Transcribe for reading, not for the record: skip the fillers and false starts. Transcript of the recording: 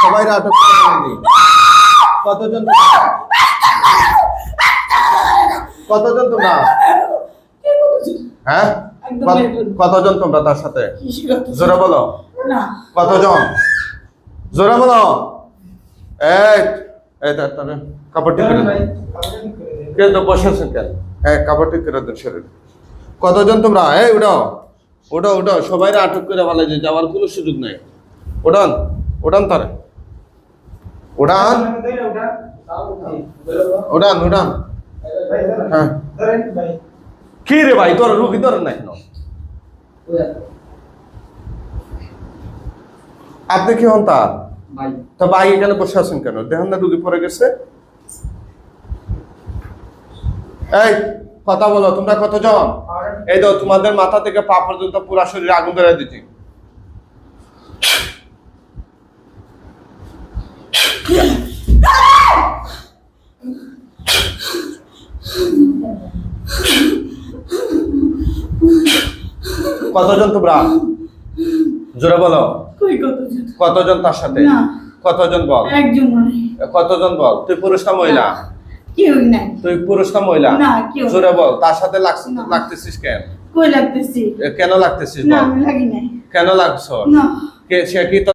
সবাই আটক করে ফেলেনি। কতজন কতজন তোমরা? হ্যাঁ, কতজন তোমরা তার সাথে? জোরে বলো। কতজন? জোরে বলো। এই এই তাহলে কাপড় ঠিক করে কে তো বসেছেন কেন? হ্যাঁ, কাপড় ঠিক করে দেন শরীর। কতজন তোমরা? এই উঠাও উঠাও উঠাও, সবাই আটক করে বলে যে যাওয়ার কোনো সুযোগ নেই। উঠান উঠান তারে, উঠান উঠান উঠান। হ্যাঁ, কি রে ভাই, তোর রুগী ধরেন না কেন? আপনি কি হন তার? তো ভাই এখানে বসে আছেন কেন? দেখেন না রুগী পড়ে গেছে। এই কথা বলো, তোমরা কতজন? এই তো তোমাদের মাথা থেকে পা পর্যন্ত পুরা শরীরে আগুন ধরে দিচ্ছি। কতজন তোমরা? জোরে বলো। কতজন তার সাথে? কতজন বল? কতজন বল? তুই পুরুষ না মহিলা? তুই পুরুষ না মহিলা? জোরে বল। তার সাথে লাগতেছিস কেন? কেন লাগতেছিস? কেন লাগছো? সে কি